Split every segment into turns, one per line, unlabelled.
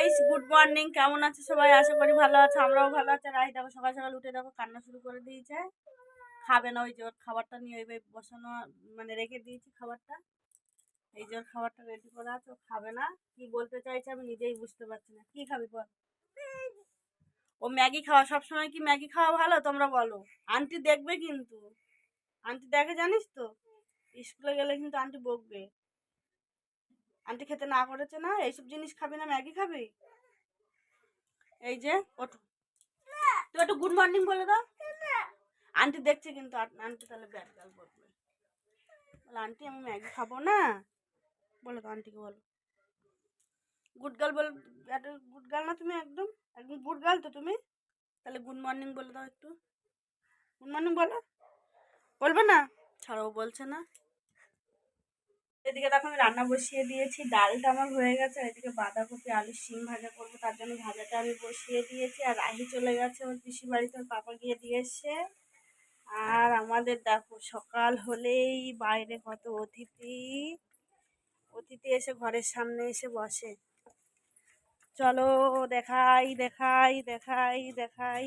Guys, good morning. কেমন আছে সবাই? আশা করি ভালো আছে, আমরাও ভালো আছি। রাহি দেখো সকাল সকাল উঠে দেখো কান্না শুরু করে দিয়েছে। খাবে না, ওই যে ওর খাবারটা নিয়ে ওই বসানো, মানে রেখে দিয়েছি খাবারটা। এই যে ওর খাবারটা রেডি করা আছে, ও খাবে না। কি বলতে চাইছে আমি নিজেই বুঝতে পারছি না। কি খাবি বল? ও ম্যাগি খাওয়া, সবসময় কি ম্যাগি খাওয়া ভালো? তোমরা বলো। আন্টি দেখবে কিন্তু, আন্টি দেখে জানিস তো, স্কুলে গেলে কিন্তু আন্টি বকবে। আন্টি খেতে না করেছে না, এইসব জিনিস খাবি না, ম্যাগি খাবি। এই যে ওঠো, তুই একটু গুড মর্নিং বলে দাও। আন্টি দেখছে কিন্তু, আন্টি তাহলে ব্যাড গার্ল বলবে। বলে আন্টি আমি ম্যাগি খাবো না, বলে তো আন্টিকে বলো। গুড গার্ল বল, গুড গার্ল না তুমি? একদম একদম গুড গার্ল তো তুমি। তাহলে গুড মর্নিং বলে দাও একটু। গুড মর্নিং বলো। বলবে না? ছাড়াও বলছে না। এদিকে দেখো আমি রান্না বসিয়ে দিয়েছি, ডালটা আমার হয়ে গেছে। আর এদিকে বাঁধাকপি আলু শিম ভাজা করবো, তার জন্য ভাজাটা আমি বসিয়ে দিয়েছি। আর রাহি চলে গেছে ওর পিসি বাড়িতে, ওর পাপা গিয়ে দিয়ে এসছে। আর আমাদের দেখো সকাল হলেই বাইরে কত অতিথি, অতিথি এসে ঘরের সামনে এসে বসে। চলো দেখাই দেখাই দেখাই দেখাই।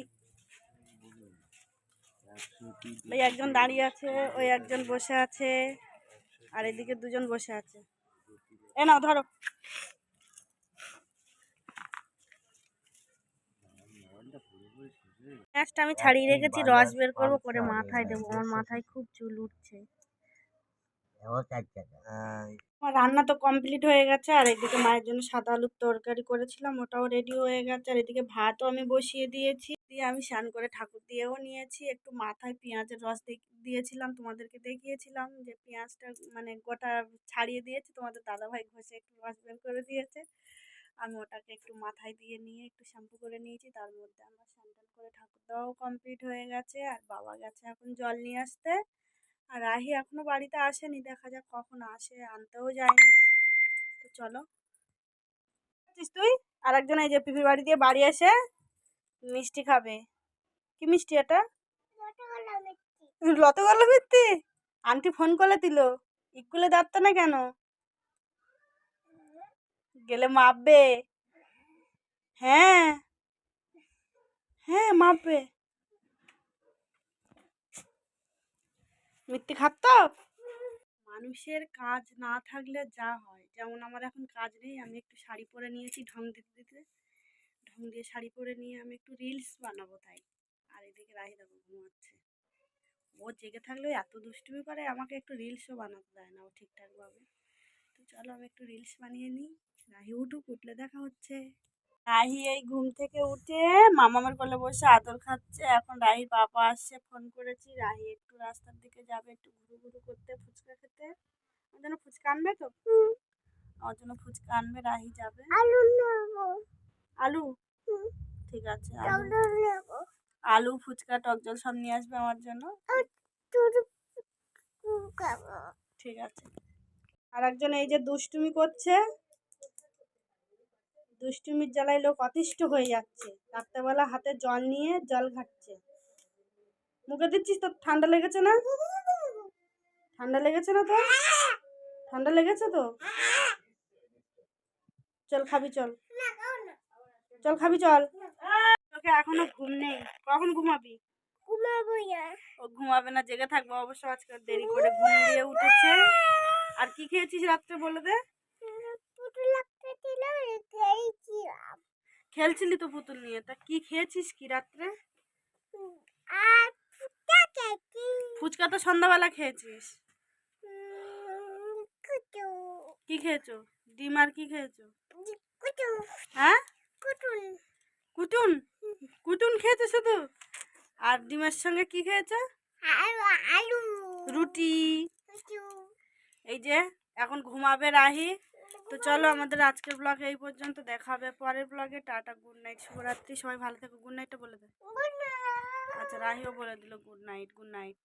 ওই একজন দাঁড়িয়ে আছে, ওই একজন বসে আছে, আর এদিকে দুজন বসে আছে। এ নাও ধরো। পেঁয়াজটা আমি ছাড়িয়ে রেখেছি, রস বের করবো, করে মাথায় দেবো। আমার মাথায় খুব চুল উঠছে। আমার রান্না তো কমপ্লিট হয়ে গেছে। আর এদিকে মায়ের জন্য সাদা আলুর তরকারি করেছিলাম, ওটাও রেডি হয়ে গেছে। আর এদিকে ভাতও আমি বসিয়ে দিয়েছি, দিয়ে আমি স্নান করে ঠাকুর দিয়েও নিয়েছি। একটু মাথায় পেঁয়াজের রস দিয়েছিলাম, তোমাদেরকে দেখিয়েছিলাম যে পেঁয়াজটা মানে গোটা ছাড়িয়ে দিয়েছি, তোমাদের দাদাভাই ঘষে একটু রস বের করে দিয়েছে। আমি ওটাকে একটু মাথায় দিয়ে নিয়ে একটু শ্যাম্পু করে নিয়েছি। তার মধ্যে আমার স্নান টান করে ঠাকুর দেওয়াও কমপ্লিট হয়ে গেছে। আর বাবা গেছে এখন জল নিয়ে আসতে। আর রাহি এখনো বাড়িতে আসেনি, দেখা যাক কখন আসে, আনতেও যায়নি। তো চলো। তুই আর একজন এই যে পিপির বাড়ি দিয়ে বাড়ি এসে মিষ্টি খাবে। কি মিষ্টি এটা? লতগোল্লা মিষ্টি। আন্টি ফোন করে দিল, স্কুলে যাচ্ছে না কেন? গেলে মাপবে। হ্যাঁ হ্যাঁ মাপবে। মিষ্টি খাত। মানুষের কাজ না থাকলে যা হয়, যেমন আমার এখন কাজ নেই, আমি একটু শাড়ি পরে নিয়েছি ঢং দিতে দিতে। ঢং দিয়ে শাড়ি পরে নিয়ে আমি একটু রিলস বানাবো তাই। আর এদিকে রাহি দেখো ঘুমাচ্ছে। ও জেগে থাকলেও এত দুষ্টুমি করে, আমাকে একটু রিলসও বানাতে দেয় না ও ঠিকঠাকভাবে। তো চলো আমি একটু রিলস বানিয়ে নিই। রাহি উঠুক, উঠলে দেখা হচ্ছে। রাহি এই ঘুম থেকে উঠে মামার কোলে বসে আদর খাচ্ছে। এখন রাহির পাপা আসছে, ফোন করেছি। রাহি একটু রাস্তার দিকে যাবে, একটু ঘুরু ঘুরু করতে, ফুচকা খেতে। আমার জন্য ফুচকা আনবে তো? আমার জন্য ফুচকা আনবে, রাহি যাবে। আলু নেবো। আলু? ঠিক আছে, আলু ফুচকা টক জল সব নিয়ে আসবে আমার জন্য। ঠিক আছে। আর একজন এই যে দুষ্টুমি করছে, দুষ্টুমির জ্বালায় লোক অতিষ্ঠ হয়ে যাচ্ছে। রাত্রেবেলা হাতে জল নিয়ে জল ঘাটছে। মুখে দিচ্ছিস তো? ঠান্ডা লেগেছে না? ঠান্ডা লেগেছে না তো? ঠান্ডা লেগেছে তো? চল খাবি, চল চল খাবি, চল। তোকে এখনো ঘুম নেই, কখন ঘুমাবি? ও ঘুমাবে না, জেগে থাকবো অবশ্য। আজকে দেরি করে ঘুম দিয়ে উঠেছে। আর কি খেয়েছিস রাত্রে বলে দে। খেলছিলি তো পুতুল নিয়ে, তা কি খেয়েছিস কি রাত্রে? ফুচকা তো সন্ধ্যাবেলা খেয়েছিস। কি খেয়েছো? ডিম আর কি খেয়েছো? হ্যাঁ, কুটুন। কুটুন খেয়েছো শুধু? আর ডিমের সঙ্গে কি খেয়েছো? আলু, রুটি। এই যে এখন ঘুমাবে রাহি। তো চলো আমাদের আজকের ব্লগ এই পর্যন্ত, দেখা হবে পরের ব্লগে। টাটা, গুড নাইট, শুভরাত্রি, সবাই ভালো থেকো। গুড নাইটটা বলে দে। আচ্ছা রাহিও বলে দিল গুড নাইট, গুড নাইট।